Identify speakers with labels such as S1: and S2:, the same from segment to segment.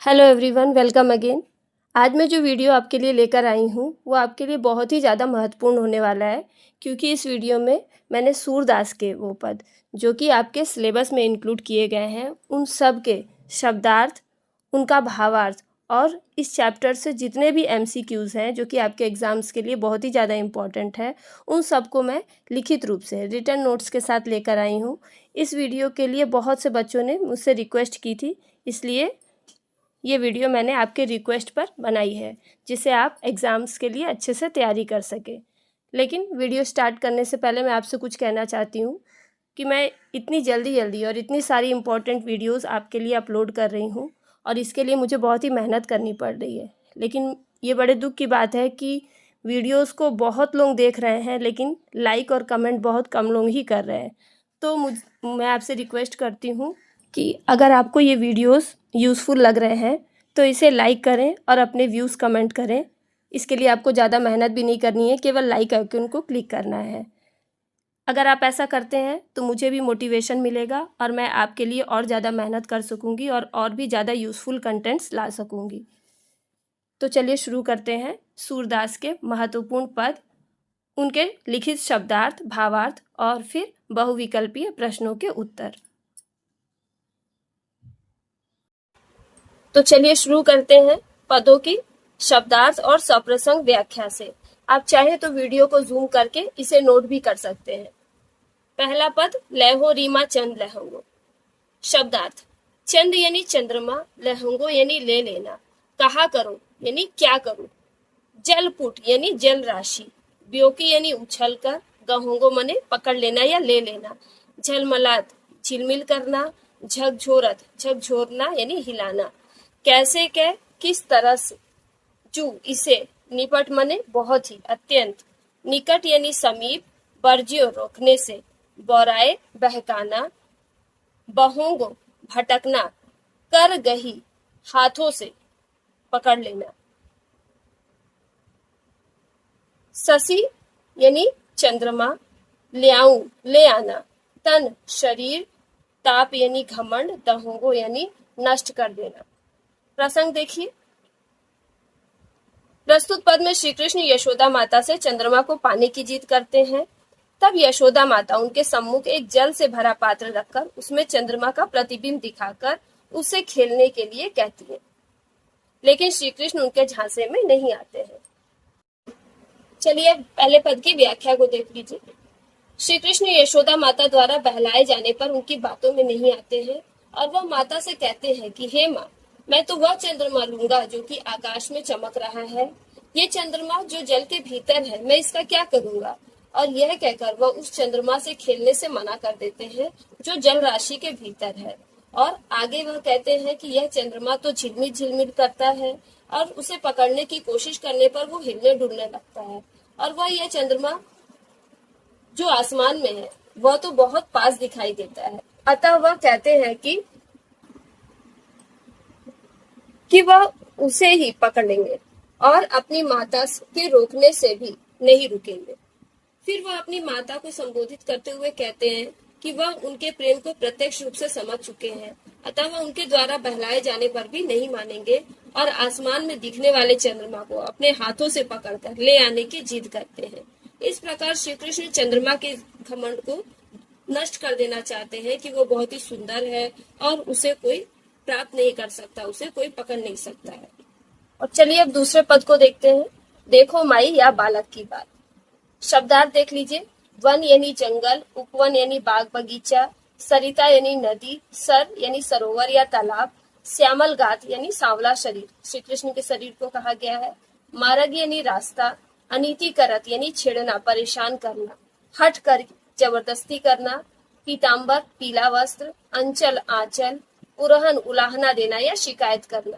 S1: Hello everyone, welcome again. आज मैं जो वीडियो आपके लिए लेकर आई हूँ वो आपके लिए बहुत ही ज़्यादा महत्वपूर्ण होने वाला है, क्योंकि इस वीडियो में मैंने सूरदास के वो पद जो कि आपके सिलेबस में इंक्लूड किए गए हैं, उन सब के शब्दार्थ, उनका भावार्थ और इस चैप्टर से जितने भी एमसीक्यूज़ हैं जो कि आपके एग्ज़ाम्स के लिए बहुत ही ज़्यादा इम्पॉर्टेंट है, उन सबको मैं लिखित रूप से रिटन नोट्स के साथ लेकर आई हूँ। इस वीडियो के लिए बहुत से बच्चों ने मुझसे रिक्वेस्ट की थी, इसलिए ये वीडियो मैंने आपके रिक्वेस्ट पर बनाई है, जिससे आप एग्ज़ाम्स के लिए अच्छे से तैयारी कर सकें। लेकिन वीडियो स्टार्ट करने से पहले मैं आपसे कुछ कहना चाहती हूँ कि मैं इतनी जल्दी और इतनी सारी इम्पोर्टेंट वीडियोस आपके लिए अपलोड कर रही हूँ और इसके लिए मुझे बहुत ही मेहनत करनी पड़ रही है। लेकिन ये बड़े दुख की बात है कि वीडियोस को बहुत लोग देख रहे हैं, लेकिन लाइक और कमेंट बहुत कम लोग ही कर रहे हैं। तो मैं आपसे रिक्वेस्ट करती हूँ कि अगर आपको ये वीडियोस यूज़फुल लग रहे हैं तो इसे लाइक करें और अपने व्यूज़ कमेंट करें। इसके लिए आपको ज़्यादा मेहनत भी नहीं करनी है, केवल लाइक आइकन को क्लिक करना है। अगर आप ऐसा करते हैं तो मुझे भी मोटिवेशन मिलेगा और मैं आपके लिए और ज़्यादा मेहनत कर सकूँगी और भी ज़्यादा यूज़फुल कंटेंट्स ला सकूँगी। तो चलिए शुरू करते हैं सूरदास के महत्वपूर्ण पद, उनके लिखित शब्दार्थ, भावार्थ और फिर बहुविकल्पीय प्रश्नों के उत्तर। तो चलिए शुरू करते हैं पदों की शब्दार्थ और सप्रसंग व्याख्या से। आप चाहे तो वीडियो को जूम करके इसे नोट भी कर सकते हैं। पहला पद, लहो रीमा चंद लहंगो। शब्दार्थ, चंद यानी चंद्रमा, लहंगो यानी ले लेना, कहा करो यानी क्या करूं, जलपुट यानी जल राशि, ब्योकी यानी उछल कर, गहोंगो मने पकड़ लेना या ले लेना, झलमलात झिलमिल करना, झकझोरत झकझोरना यानी हिलाना, कैसे के किस तरह से, जू इसे, निपट मने बहुत ही, अत्यंत, निकट यानी समीप, बर्जियो रोकने से, बोराए बहकाना, बहोंगो भटकना, कर गही हाथों से पकड़ लेना, ससी यानी चंद्रमा, ल्याऊ ले आना, तन शरीर, ताप यानी घमंड, दहोंगो यानी नष्ट कर देना। प्रसंग देखिए। प्रस्तुत पद में श्री कृष्ण यशोदा माता से चंद्रमा को पाने की जिद करते हैं। तब यशोदा माता उनके सम्मुख एक जल से भरा पात्र रखकर उसमें चंद्रमा का प्रतिबिंब दिखाकर उससे खेलने के लिए कहती है, लेकिन श्री कृष्ण उनके झांसे में नहीं आते हैं। चलिए पहले पद की व्याख्या को देख लीजिए। श्री कृष्ण यशोदा माता द्वारा बहलाए जाने पर उनकी बातों में नहीं आते हैं और वह माता से कहते हैं कि हे माँ, मैं तो वह चंद्रमा लूंगा जो कि आकाश में चमक रहा है। ये चंद्रमा जो जल के भीतर है, मैं इसका क्या करूंगा? और यह कहकर वह उस चंद्रमा से खेलने से मना कर देते हैं जो जल राशि के भीतर है। और आगे वह कहते हैं कि यह चंद्रमा तो झिलमिल झिलमिल करता है और उसे पकड़ने की कोशिश करने पर वो हिलने डुलने लगता है, और वह यह चंद्रमा जो आसमान में है वह तो बहुत पास दिखाई देता है। अतः वह कहते हैं कि वह उसे ही पकड़ लेंगे और अपनी माता के रोकने से भी नहीं रुकेंगे। फिर वह अपनी माता को संबोधित करते हुए कहते हैं कि वह उनके प्रेम को प्रत्यक्ष रूप से समझ चुके हैं, अतः वह उनके द्वारा बहलाए जाने पर भी नहीं मानेंगे और आसमान में दिखने वाले चंद्रमा को अपने हाथों से पकड़कर ले आने की जिद करते हैं। इस प्रकार श्री कृष्ण चंद्रमा के घमंड को नष्ट कर देना चाहते हैं कि वो बहुत ही सुंदर है और उसे कोई प्राप्त नहीं कर सकता, उसे कोई पकड़ नहीं सकता है। और चलिए अब दूसरे पद को देखते हैं। देखो माई या बालक की बात। शब्दार्थ देख लीजिए। वन यानी जंगल, उपवन यानी बाग बगीचा, सरिता यानी नदी, सर यानी सरोवर या तालाब, श्यामल गात यानी सांवला शरीर, श्री कृष्ण के शरीर को कहा गया है। मार्ग यानी रास्ता, अनीति करत यानी छेड़ना, परेशान करना, हट कर जबरदस्ती करना, पीताम्बर पीला वस्त्र, अंचल आंचल, उरहन उलाहना देना या शिकायत करना,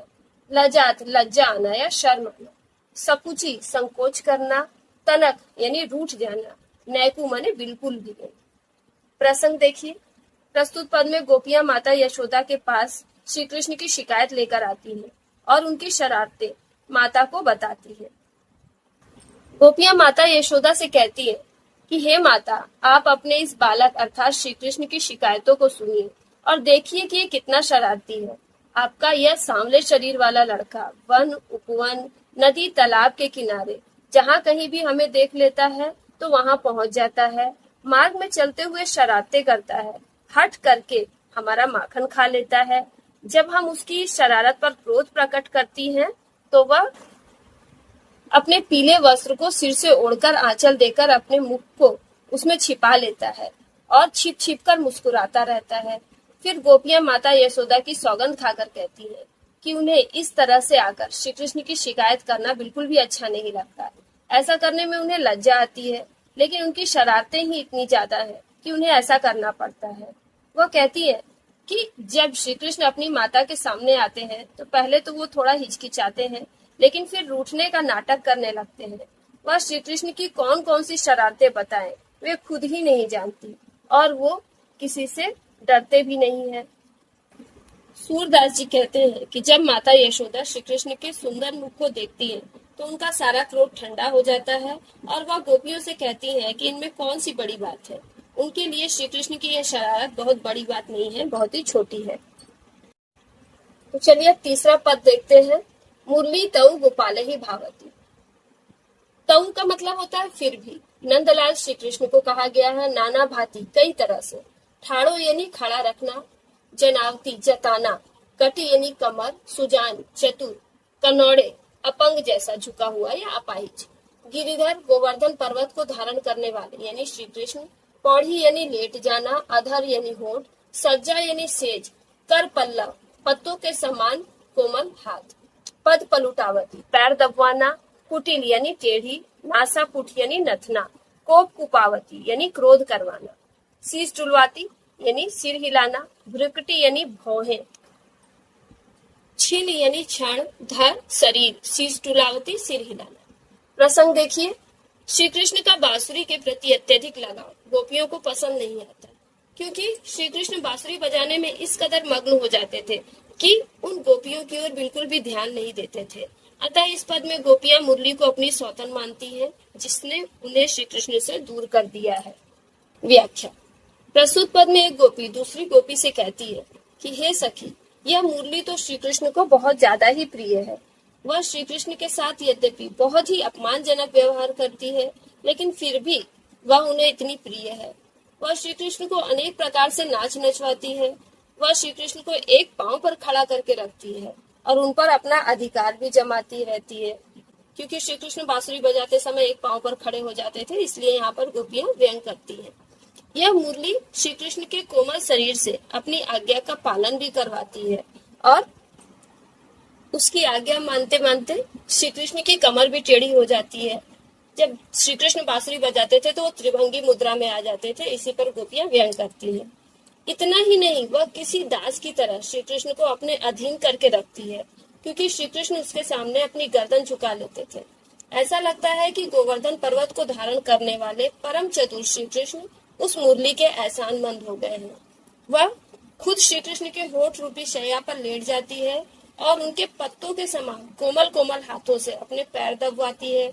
S1: लजात लज्जा आना या शर्म आना, सकुची संकोच करना, तनक यानी रूठ जाना, नैकु माने बिल्कुल भी नहीं। प्रसंग देखिए। प्रस्तुत पद में गोपियां माता यशोदा के पास श्री कृष्ण की शिकायत लेकर आती हैं और उनकी शरारतें माता को बताती हैं। गोपियां माता यशोदा से कहती है कि हे माता, आप अपने इस बालक अर्थात श्री कृष्ण की शिकायतों को सुनिए और देखिए कि ये कितना शरारती है। आपका यह सांवले शरीर वाला लड़का वन उपवन नदी तालाब के किनारे जहाँ कहीं भी हमें देख लेता है तो वहाँ पहुँच जाता है। मार्ग में चलते हुए शरारतें करता है, हट करके हमारा माखन खा लेता है। जब हम उसकी शरारत पर क्रोध प्रकट करती हैं तो वह अपने पीले वस्त्र को सिर से ओढ़कर आंचल देकर अपने मुख को उसमें छिपा लेता है और छिप छिप कर मुस्कुराता रहता है। फिर गोपियां माता यशोदा की सौगंध खाकर कहती हैं कि उन्हें इस तरह से आकर श्री कृष्ण की शिकायत करना बिल्कुल भी अच्छा नहीं लगता। ऐसा करने में उन्हें लज्जा आती है, लेकिन उनकी शरारतें ही इतनी ज्यादा है कि उन्हें ऐसा करना पड़ता है। वह कहती है कि जब श्री कृष्ण अपनी माता के सामने आते हैं तो पहले तो वो थोड़ा हिचकिचाते हैं, लेकिन फिर रूठने का नाटक करने लगते हैं। वह श्री कृष्ण की कौन कौन सी शरारतें बताएं वे खुद ही नहीं जानती और वो किसी से डरते भी नहीं है। सूरदास जी कहते हैं कि जब माता यशोदा श्री कृष्ण के सुंदर मुख को देखती है तो उनका सारा क्रोध ठंडा हो जाता है और वह गोपियों से कहती है कि इनमें कौन सी बड़ी बात है। उनके लिए श्री कृष्ण की यह शरारत बहुत बड़ी बात नहीं है, बहुत ही छोटी है। तो चलिए तीसरा पद देखते हैं। मुरली तऊ गोपाल ही भावती। तऊ का मतलब होता है फिर भी। नंदलाल श्री कृष्ण को कहा गया है नाना भांति कई तरह से। ठाड़ो यानी खड़ा रखना, जनावती जताना, कटी यानी कमर, सुजान चतुर, कनौड़े अपंग जैसा झुका हुआ या अपाहिज। गिरिधर गोवर्धन पर्वत को धारण करने वाले यानी श्री कृष्ण। पौड़ी यानी लेट जाना, अधर यानी होंठ, सज्जा यानी सेज, कर पल्लव पत्तों के समान कोमल हाथ। पद पलुटावती पैर दबवाना, कुटिल यानी टेढ़ी, नासा पुट यानी नथना, कोप कुपावती यानी क्रोध करवाना, शीश टुलवाती यानी सिर हिलाना, भ्रुकटी यानी भौहें, छिल यानी क्षण, धर शरीर, शीश टुलावती सिर हिलाना। प्रसंग देखिए। श्री कृष्ण का बांसुरी के प्रति अत्यधिक लगाव गोपियों को पसंद नहीं आता, क्योंकि श्री कृष्ण बांसुरी बजाने में इस कदर मग्न हो जाते थे कि उन गोपियों की ओर बिल्कुल भी ध्यान नहीं देते थे। अतः इस पद में गोपियां मुरली को अपनी सौतन मानती हैं, जिसने उन्हें श्री कृष्ण से दूर कर दिया है। व्याख्या। प्रस्तुत पद में एक गोपी दूसरी गोपी से कहती है कि हे सखी, यह मुरली तो श्री कृष्ण को बहुत ज्यादा ही प्रिय है। वह श्री कृष्ण के साथ यद्यपि बहुत ही अपमानजनक व्यवहार करती है, लेकिन फिर भी वह उन्हें इतनी प्रिय है। वह श्री कृष्ण को अनेक प्रकार से नाच नचवाती है। वह श्री कृष्ण को एक पांव पर खड़ा करके रखती है और उन पर अपना अधिकार भी जमाती रहती है। क्योंकि श्री कृष्ण बांसुरी बजाते समय एक पांव पर खड़े हो जाते थे, इसलिए यहाँ पर गोपियां व्यंग करती हैं। यह मुरली श्री कृष्ण के कोमल शरीर से अपनी आज्ञा का पालन भी करवाती है और उसकी आज्ञा मानते मानते श्री कृष्ण की कमर भी टेढ़ी हो जाती है। जब श्री कृष्ण बांसुरी बजाते थे तो वो त्रिभंगी मुद्रा में आ जाते थे। इसी पर गोपियां व्यंग करती हैं। इतना ही नहीं, वह किसी दास की तरह श्री कृष्ण को अपने अधीन करके रखती है, क्योंकि श्री कृष्ण उसके सामने अपनी गर्दन झुका लेते थे। ऐसा लगता है कि गोवर्धन पर्वत को धारण करने वाले परम चतुर श्री कृष्ण उस मुरली के एहसानमंद हो गए हैं। वह खुद श्री कृष्ण के होठ रूपी शैया पर लेट जाती है और उनके पत्तों के समान कोमल कोमल हाथों से अपने पैर दबवाती है।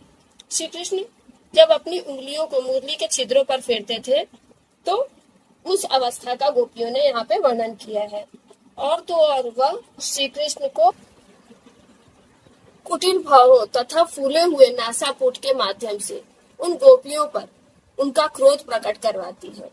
S1: श्री कृष्ण जब अपनी उंगलियों को मुरली के छिद्रों पर फेरते थे तो उस अवस्था का गोपियों ने यहाँ पे वर्णन किया है। और तो और वह श्री कृष्ण को कुटिल भावों तथा फूले हुए नासापुट के माध्यम से उन गोपियों पर उनका क्रोध प्रकट करवाती है।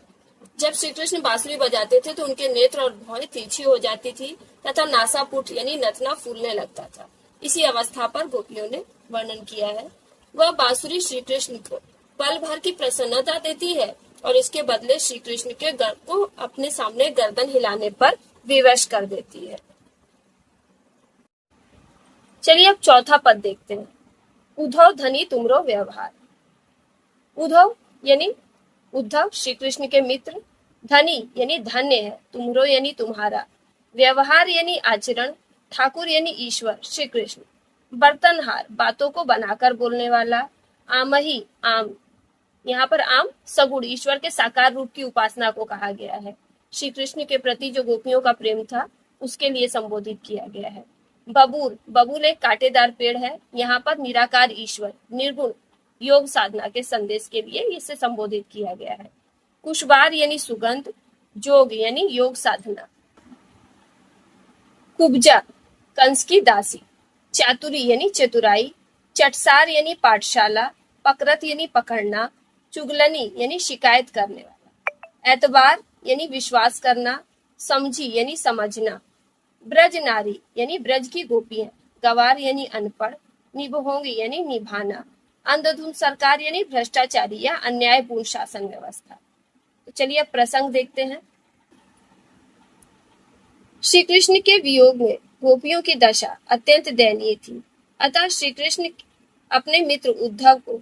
S1: जब श्री कृष्ण बांसुरी बजाते थे तो उनके नेत्र और भौहें तिरछी हो जाती थी तथा नासापुट यानी नथना फूलने लगता था। इसी अवस्था पर गोपियों ने वर्णन किया है। वह बांसुरी श्री कृष्ण को पल भर की प्रसन्नता देती है और इसके बदले श्री कृष्ण के गर्भ को अपने सामने गर्दन हिलाने पर विवश कर देती है। चलिए अब चौथा पद देखते हैं। उद्धव धनी तुमरो व्यवहार। उद्धव यानी उद्धव श्री कृष्ण के मित्र, धनी यानी धन्य है, तुमरो यानी तुम्हारा, व्यवहार यानी आचरण, ठाकुर यानी ईश्वर श्री कृष्ण, बर्तनहार बातों को बनाकर बोलने वाला, आमही आम, यहाँ पर आम सगुण ईश्वर के साकार रूप की उपासना को कहा गया है। श्री कृष्ण के प्रति जो गोपियों का प्रेम था उसके लिए संबोधित किया गया है। बबूल, बबूल एक कांटेदार पेड़ है। यहाँ पर निराकार ईश्वर निर्गुण योग साधना के संदेश के लिए इसे संबोधित किया गया है। कुशबार यानी सुगंध, जोग यानी योग साधना। कुब्जा कंस की दासी, चातुरी यानी चतुराई, चटसार यानी पाठशाला, पकरत यानी पकड़ना, चुगलनी यानी शिकायत करने वाला, एतबार यानी विश्वास करना, समझी यानी समझना, ब्रज नारी यानी ब्रज की गोपियां, गवार यानी अनपढ़, निभोंगी यानी निभाना, अंधधुंध सरकार यानी भ्रष्टाचारी या अन्यायपूर्ण शासन व्यवस्था। तो चलिए अब प्रसंग देखते हैं। श्री कृष्ण के वियोग में गोपियों की दशा अत्यंत दयनीय थी। अतः श्री कृष्ण अपने मित्र उद्धव को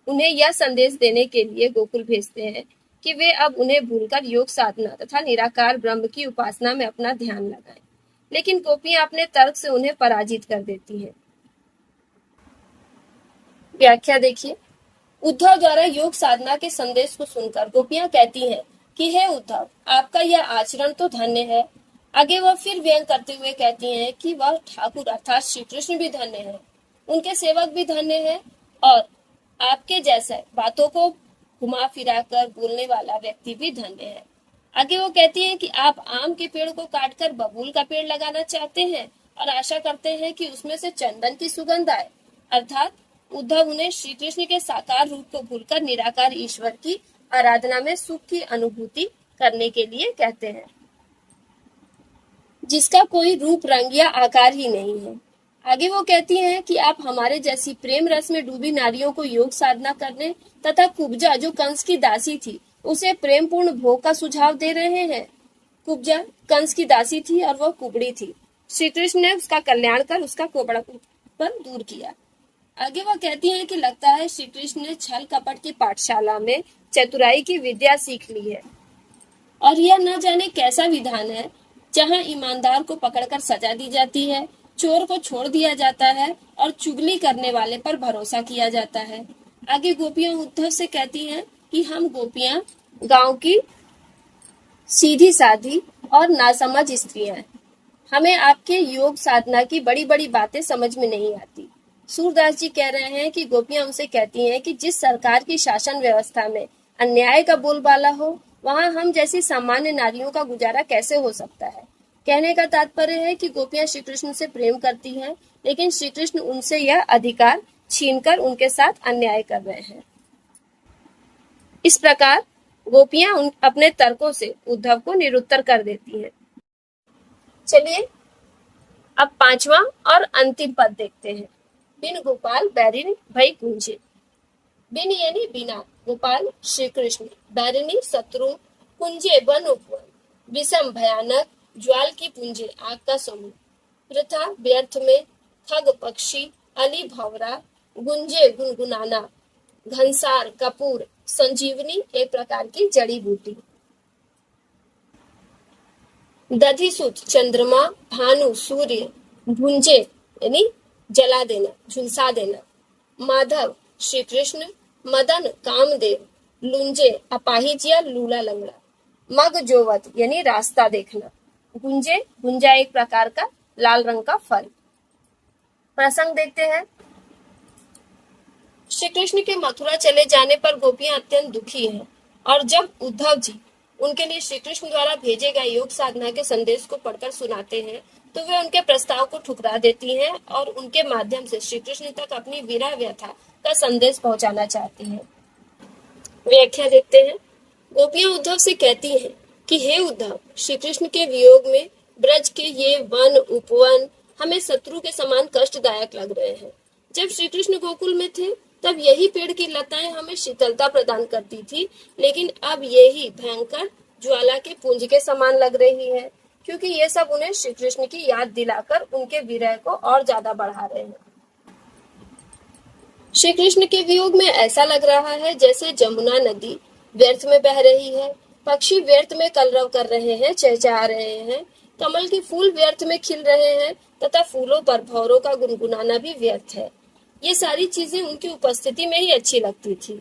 S1: उन्हें यह संदेश देने के लिए गोकुल भेजते हैं कि वे अब उन्हें भूलकर योग साधना तथा निराकार ब्रह्म की उपासना में अपना ध्यान लगाएं। लेकिन गोपियां अपने तर्क से उन्हें पराजित कर देती हैं। व्याख्या देखिए। उद्धव द्वारा योग साधना के संदेश को सुनकर गोपियां कहती हैं कि हे उद्धव, आपका यह आचरण तो धन्य है। आगे वह फिर व्यंग करते हुए कहती हैं कि वह ठाकुर अर्थात श्री कृष्ण भी धन्य है, उनके सेवक भी धन्य है और आपके जैसे बातों को घुमा फिरा कर बोलने वाला व्यक्ति भी धन्य है। आगे वो कहती हैं कि आप आम के पेड़ को काटकर बबूल का पेड़ लगाना चाहते हैं और आशा करते हैं कि उसमें से चंदन की सुगंध आए। अर्थात उद्धव उन्हें श्री कृष्ण के साकार रूप को भूलकर निराकार ईश्वर की आराधना में सुख की अनुभूति करने के लिए कहते हैं, जिसका कोई रूप रंग या आकार ही नहीं है। आगे वो कहती हैं कि आप हमारे जैसी प्रेम रस में डूबी नारियों को योग साधना करने तथा कुब्जा जो कंस की दासी थी उसे प्रेम पूर्ण भोग का सुझाव दे रहे हैं। कुब्जा कंस की दासी थी और वह कुबड़ी थी। श्री कृष्ण ने उसका कल्याण कर उसका कोबड़ापन दूर किया। आगे वह कहती हैं कि लगता है श्री कृष्ण ने छल कपट की पाठशाला में चतुराई की विद्या सीख ली है और यह न जाने कैसा विधान है जहाँ ईमानदार को पकड़कर सजा दी जाती है, चोर को छोड़ दिया जाता है और चुगली करने वाले पर भरोसा किया जाता है। आगे गोपियां उद्धव से कहती हैं कि हम गोपियां गांव की सीधी साधी और नासमझ स्त्रियां हैं। हमें आपके योग साधना की बड़ी बड़ी बातें समझ में नहीं आती। सूरदास जी कह रहे हैं कि गोपियां उनसे कहती हैं कि जिस सरकार की शासन व्यवस्था में अन्याय का बोलबाला हो, वहां हम जैसी सामान्य नारियों का गुजारा कैसे हो सकता है। कहने का तात्पर्य है कि गोपियां श्री कृष्ण से प्रेम करती हैं, लेकिन श्री कृष्ण उनसे यह अधिकार छीनकर उनके साथ अन्याय कर रहे हैं। इस प्रकार गोपियां अपने तर्कों से उद्धव को निरुत्तर कर देती हैं। चलिए अब पांचवा और अंतिम पद देखते हैं। बिन गोपाल बैरिनी भई कुंजे। बिन यानी बिना, गोपाल श्री कृष्ण, बैरिनी शत्रु, कुंजे वन उपवन, विषम भयानक ज्वाल की पुंजे आग का समूह, वृथा व्यर्थ में, खग पक्षी, अली भवरा, गुंजे गुनगुनाना, घनसार कपूर, संजीवनी एक प्रकार की जड़ी बूटी, दधिसुत चंद्रमा, भानु सूर्य, भुंजे यानी जला देना, झुलसा देना, माधव श्री कृष्ण, मदन कामदेव, लुंजे अपाहिज या लूला लंगड़ा, मग जोवत यानी रास्ता देखना, गुंजे गुंजा एक प्रकार का लाल रंग का फल। प्रसंग देखते हैं। श्री कृष्ण के मथुरा चले जाने पर गोपियां अत्यंत दुखी हैं और जब उद्धव जी उनके लिए श्री कृष्ण द्वारा भेजे गए योग साधना के संदेश को पढ़कर सुनाते हैं तो वे उनके प्रस्ताव को ठुकरा देती हैं और उनके माध्यम से श्री कृष्ण तक अपनी विरह व्यथा का संदेश पहुंचाना चाहती हैं। व्याख्या देखते हैं। गोपियां उद्धव से कहती हैं कि हे उद्धव, श्री कृष्ण के वियोग में ब्रज के ये वन उपवन हमें शत्रु के समान कष्टदायक लग रहे हैं। जब श्री कृष्ण गोकुल में थे तब यही पेड़ की लताएं हमें शीतलता प्रदान करती थी, लेकिन अब यही भयंकर ज्वाला के पुंज के समान लग रही है, क्योंकि ये सब उन्हें श्री कृष्ण की याद दिलाकर उनके विरह को और ज्यादा बढ़ा रहे हैं। श्री कृष्ण के वियोग में ऐसा लग रहा है जैसे जमुना नदी व्यर्थ में बह रही है, पक्षी व्यर्थ में कलरव कर रहे हैं, चहचहा रहे हैं, कमल के फूल व्यर्थ में खिल रहे हैं तथा फूलों पर भौरों का गुनगुनाना भी व्यर्थ है। ये सारी चीजें उनकी उपस्थिति में ही अच्छी लगती थी।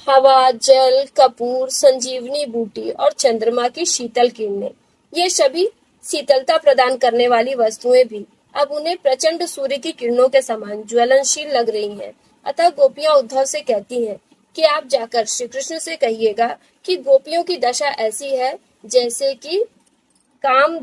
S1: हवा, जल, कपूर, संजीवनी बूटी और चंद्रमा की शीतल किरणें, ये सभी शीतलता प्रदान करने वाली वस्तुएं भी अब उन्हें प्रचंड सूर्य की किरणों के समान ज्वलनशील लग रही हैं। अतः गोपियां उद्धव से कहती हैं कि आप जाकर श्री कृष्ण से कहिएगा कि गोपियों की दशा ऐसी है जैसे कि काम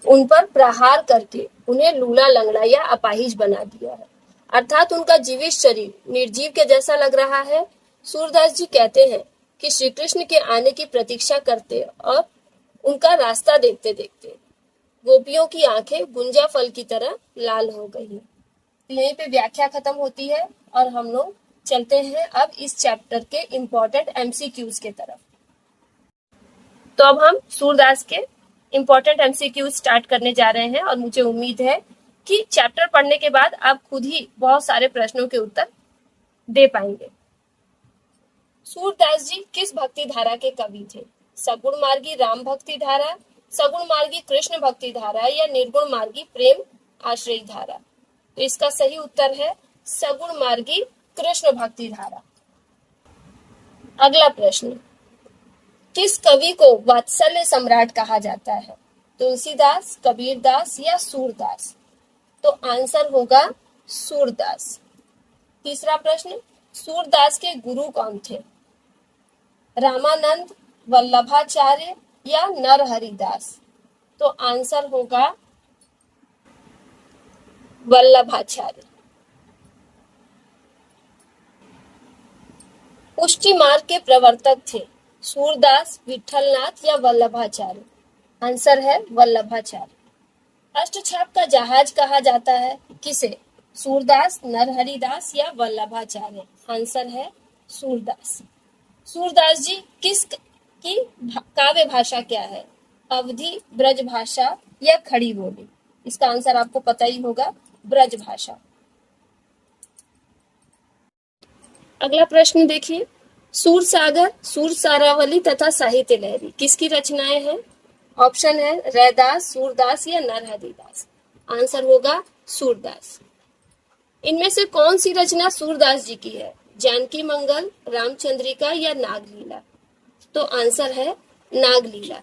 S1: उन पर प्रहार करके उन्हें लूला लंगड़ा या अपाहिज बना दिया है, अर्थात उनका जीवित शरीर निर्जीव के जैसा लग रहा है। सूरदास जी कहते हैं कि श्री कृष्ण के आने की प्रतीक्षा करते और उनका रास्ता देखते देखते गोपियों की आंखें गुंजा फल की तरह लाल हो गई। तो यहीं पे व्याख्या खत्म होती है और हम लोग चलते हैं अब इस चैप्टर के इम्पोर्टेंट एमसीक्यूज के तरफ। तो अब हम सूरदास के इम्पोर्टेंट एमसीक्यूज स्टार्ट करने जा रहे हैं और मुझे उम्मीद है कि चैप्टर पढ़ने के बाद आप खुद ही बहुत सारे प्रश्नों के उत्तर दे पाएंगे। सूरदास जी किस भक्ति धारा के कवि थे? सगुण मार्गी राम भक्ति धारा, सगुण मार्गी कृष्ण भक्ति धारा या निर्गुण मार्गी प्रेम आश्रय धारा? तो इसका सही उत्तर है सगुण मार्गी कृष्ण भक्ति धारा। अगला प्रश्न, किस कवि को वात्सल्य सम्राट कहा जाता है? तुलसीदास, कबीरदास या सूरदास? तो आंसर होगा सूरदास। तीसरा प्रश्न, सूरदास के गुरु कौन थे? रामानंद, वल्लभाचार्य या नरहरिदास? तो आंसर होगा वल्लभाचार्य। पुष्टि मार्ग के प्रवर्तक थे सूरदास, विठलनाथ या वल्लभाचार्य? आंसर है वल्लभाचार्य। अष्टछाप का जहाज कहा जाता है किसे? सूरदास, नरहरिदास या वल्लभाचार्य? आंसर है सूरदास। सूरदास जी किस की काव्य भाषा क्या है? अवधी, ब्रज भाषा या खड़ी बोली? इसका आंसर आपको पता ही होगा, ब्रज भाषा। अगला प्रश्न देखिए, सूर सागर, सूर सारावली तथा साहित्य लहरी किसकी रचनाएं हैं? ऑप्शन है रैदास, सूरदास या नरहरिदास? आंसर होगा सूरदास। इनमें से कौन सी रचना सूरदास जी की है? जानकी मंगल, रामचंद्रिका या नागलीला? तो आंसर है नागलीला।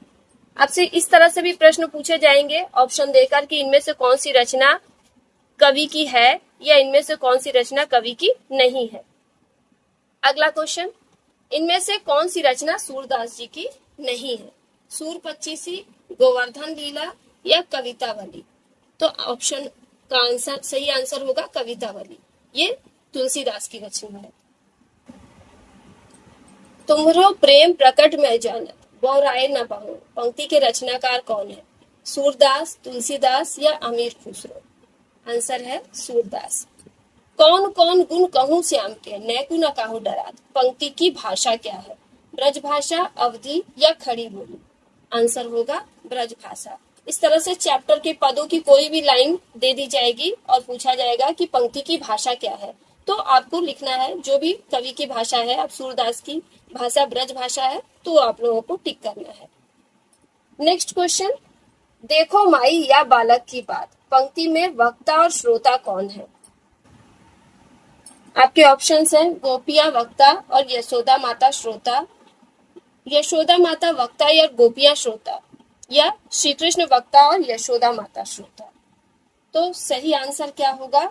S1: आपसे इस तरह से भी प्रश्न पूछे जाएंगे ऑप्शन देकर कि इनमें से कौन सी रचना कवि की है या इनमें से कौन सी रचना कवि की नहीं है। अगला क्वेश्चन, इनमें से कौन सी रचना सूरदास जी की नहीं है? सूर पच्चीसी, गोवर्धन लीला या कवितावली? तो ऑप्शन का आंसर सही आंसर होगा कवितावली। ये तुलसीदास की रचना है। तुम्हरो प्रेम प्रकट में जानत, बहुराय न बहु पंक्ति के रचनाकार कौन है? सूरदास, तुलसीदास या अमीर खुसरो? आंसर है सूरदास। कौन कौन गुण कहूं श्याम के, नैकु न काहू डरात? पंक्ति की भाषा क्या है? ब्रज भाषा, अवधी या खड़ी बोली? आंसर होगा ब्रज भाषा। इस तरह से चैप्टर के पदों की कोई भी लाइन दे दी जाएगी और पूछा जाएगा कि पंक्ति की भाषा क्या है, तो आपको लिखना है जो भी कवि की भाषा है। अब सूरदास की भाषा ब्रज भाषा है तो आप लोगों को टिक करना है। नेक्स्ट क्वेश्चन, देखो माई या बालक की बात, पंक्ति में वक्ता और श्रोता कौन है? आपके ऑप्शंस हैं गोपियां वक्ता और यशोदा माता श्रोता, यशोदा माता वक्ता या गोपियां श्रोता, या श्री कृष्ण वक्ता और यशोदा माता श्रोता? तो सही आंसर क्या होगा?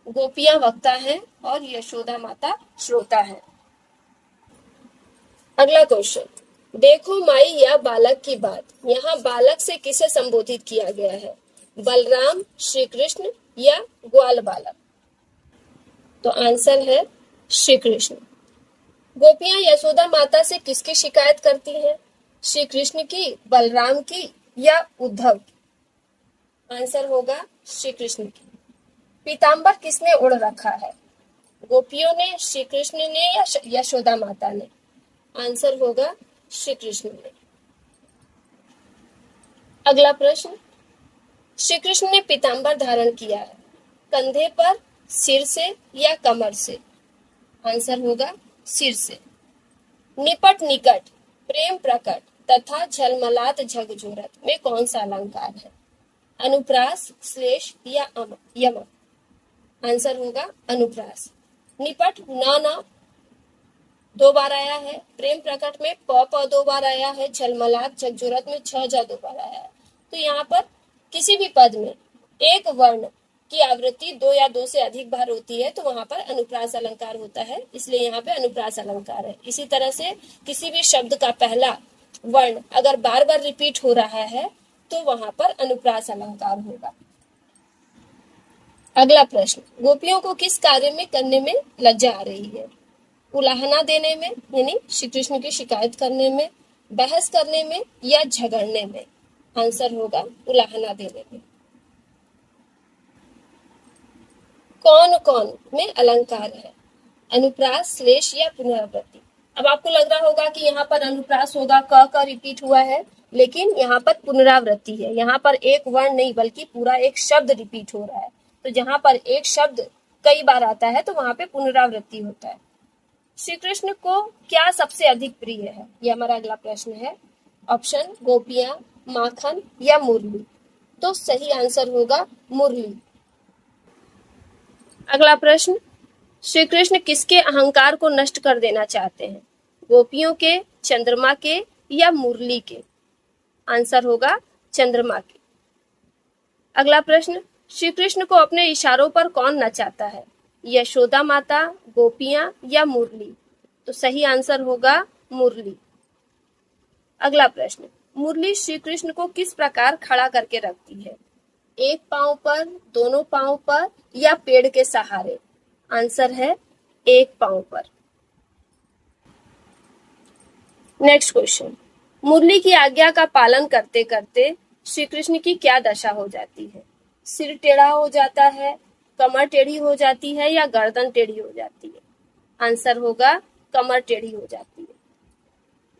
S1: गोपियां वक्ता हैं और यशोदा माता श्रोता है। अगला क्वेश्चन, देखो माई या बालक की बात, यहाँ बालक से किसे संबोधित किया गया है? बलराम, श्री कृष्ण या ग्वाल बालक? तो आंसर है श्री कृष्ण। गोपियां यशोदा माता से किसकी शिकायत करती हैं? श्री कृष्ण की, बलराम की या उद्धव की? आंसर होगा श्री कृष्ण की। पीताम्बर किसने ओढ़ रखा है? गोपियों ने, श्री कृष्ण ने या यशोदा माता ने? आंसर होगा श्री कृष्ण ने। अगला प्रश्न, श्री कृष्ण ने पीताम्बर धारण किया है कंधे पर, सिर से या कमर से? आंसर होगा सिर से। निपट निकट, प्रेम प्रकट तथा झलमलात झकझोरत में कौन सा अलंकार है? अनुप्रास, श्लेष या यमक? आंसर होगा अनुप्रास। निपट न दो बार आया है, प्रेम प्रकट में प दो बार आया है, झलमलात झकझोरत में छ दो बार आया है। तो यहाँ पर किसी भी पद में एक वर्ण की आवृत्ति दो या दो से अधिक बार होती है तो वहां पर अनुप्रास अलंकार होता है, इसलिए यहाँ पे अनुप्रास अलंकार है। इसी तरह से किसी भी शब्द का पहला वर्ण अगर बार बार रिपीट हो रहा है तो वहां पर अनुप्रास अलंकार होगा। अगला प्रश्न, गोपियों को किस कार्य में करने में लज्जा आ रही है? उलाहना देने में यानी श्री कृष्ण की शिकायत करने में, बहस करने में या झगड़ने में? आंसर होगा उलाहना देने में। कौन कौन में अलंकार है? अनुप्रास, श्लेष या पुनरावृत्ति? अब आपको लग रहा होगा कि यहाँ पर अनुप्रास होगा, क का रिपीट हुआ है, लेकिन यहाँ पर पुनरावृत्ति है। यहाँ पर एक वर्ण नहीं बल्कि पूरा एक शब्द रिपीट हो रहा है। तो जहाँ पर एक शब्द कई बार आता है तो वहां पे पुनरावृत्ति होता है। श्री कृष्ण को क्या सबसे अधिक प्रिय है? यह हमारा अगला प्रश्न है। ऑप्शन गोपियां, माखन या मुरली? तो सही आंसर होगा मुरली। अगला प्रश्न, श्री कृष्ण किसके अहंकार को नष्ट कर देना चाहते हैं? गोपियों के, चंद्रमा के या मुरली के? आंसर होगा चंद्रमा के। अगला प्रश्न, श्री कृष्ण को अपने इशारों पर कौन नचाता है? यशोदा माता, गोपियां या मुरली? तो सही आंसर होगा मुरली। अगला प्रश्न, मुरली श्री कृष्ण को किस प्रकार खड़ा करके रखती है? एक पांव पर, दोनों पांव पर या पेड़ के सहारे? आंसर है एक पांव पर। नेक्स्ट क्वेश्चन, मुरली की आज्ञा का पालन करते करते श्री कृष्ण की क्या दशा हो जाती है? सिर टेढ़ा हो जाता है, कमर टेढ़ी हो जाती है या गर्दन टेढ़ी हो जाती है? आंसर होगा कमर टेढ़ी हो जाती है।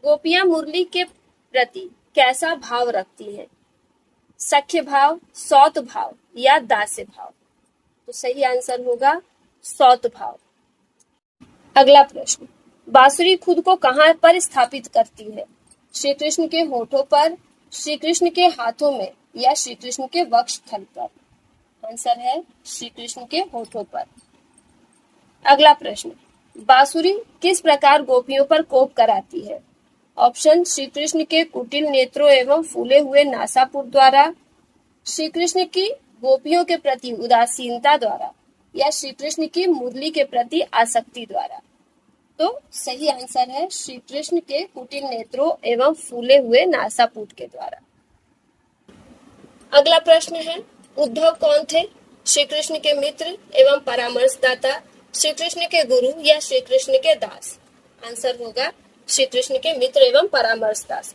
S1: गोपियां मुरली के प्रति कैसा भाव रखती हैं? सख्य भाव, सौत भाव या दास्य भाव? तो सही आंसर होगा सौत भाव। अगला प्रश्न, बांसुरी खुद को कहां पर स्थापित करती है? श्री कृष्ण के होठों पर, श्री कृष्ण के हाथों में या श्री कृष्ण के वक्षस्थल पर? आंसर है श्री कृष्ण के होठों पर। अगला प्रश्न, बांसुरी किस प्रकार गोपियों पर कोप कराती है? ऑप्शन श्री कृष्ण के कुटिल नेत्रों एवं फूले हुए नासापुट द्वारा, श्री कृष्ण की गोपियों के प्रति उदासीनता द्वारा या श्री कृष्ण की मुरली के प्रति आसक्ति द्वारा? तो सही आंसर है श्री कृष्ण के कुटिल नेत्रों एवं फूले हुए नासापुट के द्वारा। अगला प्रश्न है, उद्धव कौन थे? श्री कृष्ण के मित्र एवं परामर्शदाता, श्री कृष्ण के गुरु या श्री कृष्ण के दास? आंसर होगा श्री कृष्ण के मित्र एवं परामर्शदास।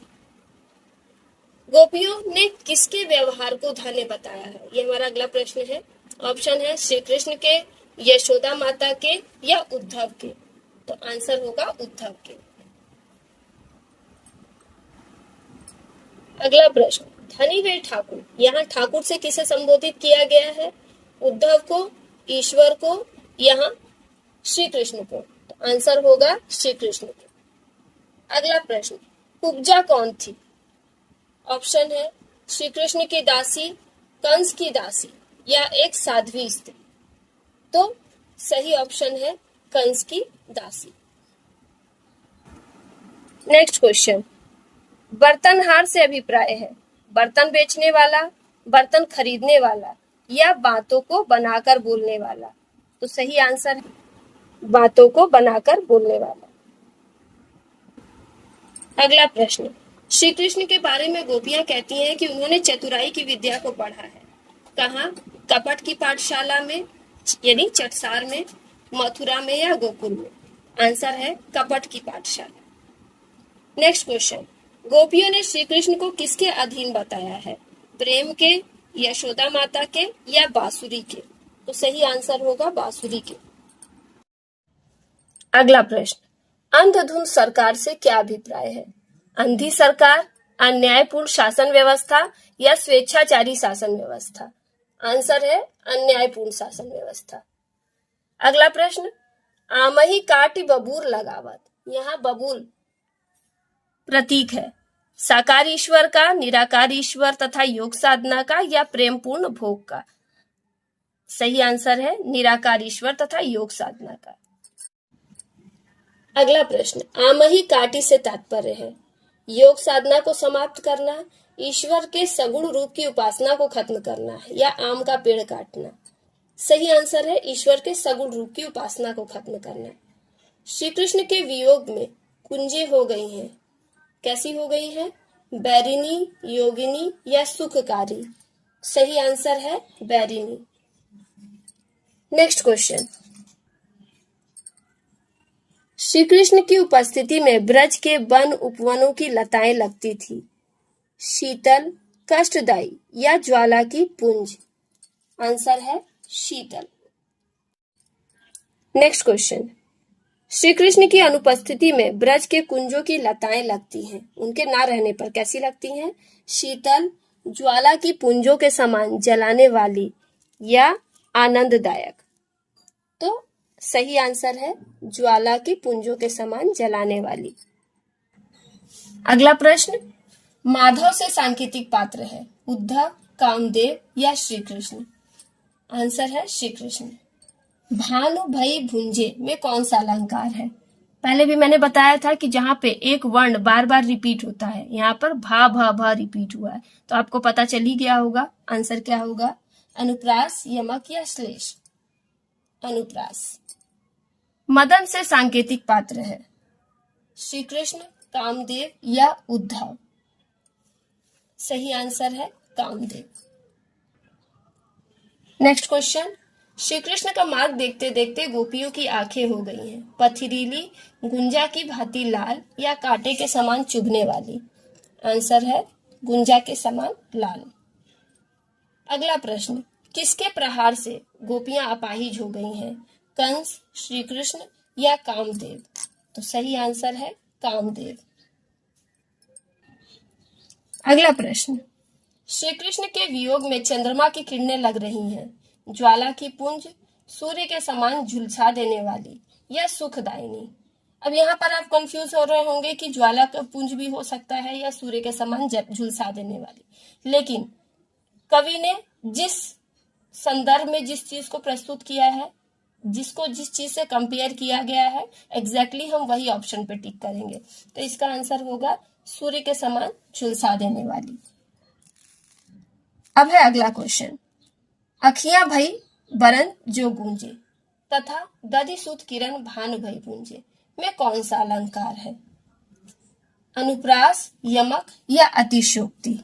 S1: गोपियों ने किसके व्यवहार को धन्य बताया है? ये हमारा अगला प्रश्न है। ऑप्शन है श्री कृष्ण के, यशोदा माता के या उद्धव के? तो आंसर होगा उद्धव के। अगला प्रश्न, धनी वे ठाकुर, यहाँ ठाकुर से किसे संबोधित किया गया है? उद्धव को, ईश्वर को, यहाँ श्री कृष्ण को? तो आंसर होगा श्री कृष्ण को। अगला प्रश्न, कुब्जा कौन थी? ऑप्शन है श्री कृष्ण की दासी, कंस की दासी या एक साध्वी स्त्री? तो सही ऑप्शन है कंस की दासी। नेक्स्ट क्वेश्चन, बर्तनहार से अभिप्राय है बर्तन बेचने वाला, बर्तन खरीदने वाला या बातों को बनाकर बोलने वाला? तो सही आंसर है बातों को बनाकर बोलने वाला। अगला प्रश्न, श्री कृष्ण के बारे में गोपियां कहती हैं कि उन्होंने चतुराई की विद्या को पढ़ा है। कहाँ? कपट की पाठशाला में यानी चटसार में, मथुरा में या गोकुल में? आंसर है कपट की पाठशाला। नेक्स्ट क्वेश्चन, गोपियों ने श्री कृष्ण को किसके अधीन बताया है? प्रेम के, यशोदा माता के या बांसुरी के? तो सही आंसर होगा बांसुरी के। अगला प्रश्न, अंधाधुंध सरकार से क्या अभिप्राय है? अंधी सरकार, अन्यायपूर्ण शासन व्यवस्था या स्वेच्छाचारी शासन व्यवस्था? आंसर है अन्यायपूर्ण शासन व्यवस्था। अगला प्रश्न, आमही काटी बबूर लगावत, यहाँ बबूल प्रतीक है साकार ईश्वर का, निराकार ईश्वर तथा योग साधना का या प्रेम पूर्ण भोग का? सही आंसर है निराकार ईश्वर तथा योग साधना का। अगला प्रश्न, आमही काटी से तात्पर्य है योग साधना को समाप्त करना, ईश्वर के सगुण रूप की उपासना को खत्म करना या आम का पेड़ काटना? सही आंसर है ईश्वर के सगुण रूप की उपासना को खत्म करना। श्री कृष्ण के वियोग में कुंजी हो गई हैं, कैसी हो गई हैं? बैरिनी, योगिनी या सुखकारी? सही आंसर है बैरिनी। नेक्स्ट क्वेश्चन, श्री कृष्ण की उपस्थिति में ब्रज के वन उपवनों की लताएं लगती थी। शीतल, कष्टदायी या ज्वाला की पुंज? आंसर है शीतल। नेक्स्ट क्वेश्चन, श्री कृष्ण की अनुपस्थिति में ब्रज के कुंजों की लताएं लगती हैं, उनके ना रहने पर कैसी लगती हैं? शीतल, ज्वाला की पुंजों के समान जलाने वाली या आनंददायक? तो सही आंसर है ज्वाला की पुंजों के समान जलाने वाली। अगला प्रश्न, माधव से सांकेतिक पात्र है उद्धव, कामदेव या श्री कृष्ण? आंसर है श्री कृष्ण। भानु भई भुंजे में कौन सा अलंकार है? पहले भी मैंने बताया था कि जहां पे एक वर्ण बार बार रिपीट होता है, यहाँ पर भा भा भा रिपीट हुआ है, तो आपको पता चल ही गया होगा आंसर क्या होगा। अनुप्रास, यमक या श्लेष? अनुप्रास। मदन से सांकेतिक पात्र है श्री कृष्ण, कामदेव या उद्धव? सही आंसर है कामदेव। नेक्स्ट क्वेश्चन, श्री कृष्ण का मार्ग देखते देखते गोपियों की आंखें हो गई हैं, पथरीली, गुंजा की भांति लाल या कांटे के समान चुभने वाली? आंसर है गुंजा के समान लाल। अगला प्रश्न, किसके प्रहार से गोपियां अपाहिज हो गई हैं? कंस, श्री कृष्ण या कामदेव? तो सही आंसर है कामदेव। अगला प्रश्न, श्री कृष्ण के वियोग में चंद्रमा की किरणें लग रही हैं, ज्वाला की पुंज, सूर्य के समान झुलसा देने वाली या सुखदायिनी? अब यहाँ पर आप कंफ्यूज हो रहे होंगे कि ज्वाला का पुंज भी हो सकता है या सूर्य के समान झुलसा देने वाली, लेकिन कवि ने जिस संदर्भ में जिस चीज को प्रस्तुत किया है, जिसको जिस चीज से कंपेयर किया गया है, एग्जैक्टली हम वही ऑप्शन पे टिक करेंगे। तो इसका आंसर होगा सूर्य के समान झुलसा देने वाली। अब है अगला क्वेश्चन, अखियां भई बरन जो गूंजे तथा दधि सुत किरण भानु भई पूंजे में कौन सा अलंकार है? अनुप्रास, यमक या अतिशयोक्ति?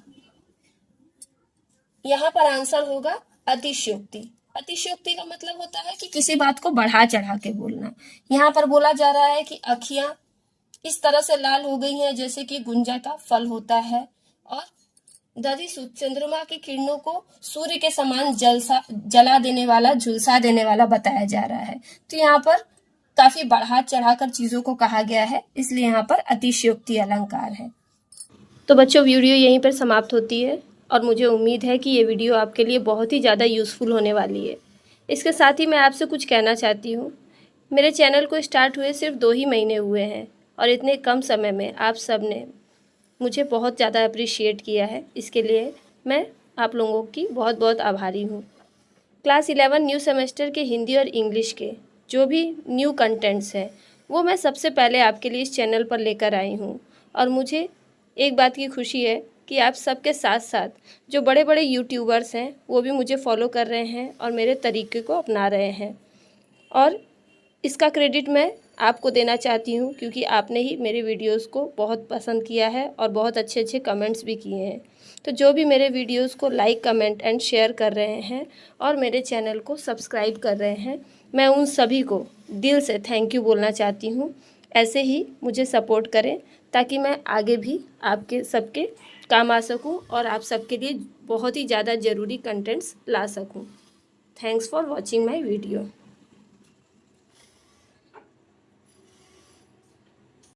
S1: यहाँ पर आंसर होगा अतिशयोक्ति। अतिशयोक्ति का मतलब होता है कि किसी बात को बढ़ा चढ़ा के बोलना। यहाँ पर बोला जा रहा है कि अखियां इस तरह से लाल हो गई हैं जैसे कि गुंजा का फल होता है, और दधि सुत चंद्रमा की किरणों को सूर्य के समान जला देने वाला, झुलसा देने वाला बताया जा रहा है। तो यहाँ पर काफी बढ़ा चढ़ाकर चीजों को कहा गया है, इसलिए यहाँ पर अतिशयोक्ति अलंकार है। तो बच्चों, वीडियो यहीं पर समाप्त होती है और मुझे उम्मीद है कि ये वीडियो आपके लिए बहुत ही ज़्यादा यूज़फुल होने वाली है। इसके साथ ही मैं आपसे कुछ कहना चाहती हूँ। मेरे चैनल को स्टार्ट हुए सिर्फ 2 ही महीने हुए हैं और इतने कम समय में आप सब ने मुझे बहुत ज़्यादा अप्रिशिएट किया है। इसके लिए मैं आप लोगों की बहुत बहुत आभारी हूँ। क्लास 11 न्यू सेमेस्टर के हिंदी और इंग्लिश के जो भी न्यू कंटेंट्स हैं वो मैं सबसे पहले आपके लिए इस चैनल पर लेकर आई हूँ, और मुझे एक बात की खुशी है कि आप सबके साथ साथ जो बड़े बड़े यूट्यूबर्स हैं वो भी मुझे फॉलो कर रहे हैं और मेरे तरीके को अपना रहे हैं, और इसका क्रेडिट मैं आपको देना चाहती हूँ क्योंकि आपने ही मेरे वीडियोस को बहुत पसंद किया है और बहुत अच्छे अच्छे कमेंट्स भी किए हैं। तो जो भी मेरे वीडियोस को लाइक, कमेंट एंड शेयर कर रहे हैं और मेरे चैनल को सब्सक्राइब कर रहे हैं, मैं उन सभी को दिल से थैंक यू बोलना चाहती हूँ। ऐसे ही मुझे सपोर्ट करें ताकि मैं आगे भी आपके सबके काम आ सकूं और आप सबके लिए बहुत ही ज़्यादा ज़रूरी कंटेंट्स ला सकूं। Thanks for watching my video.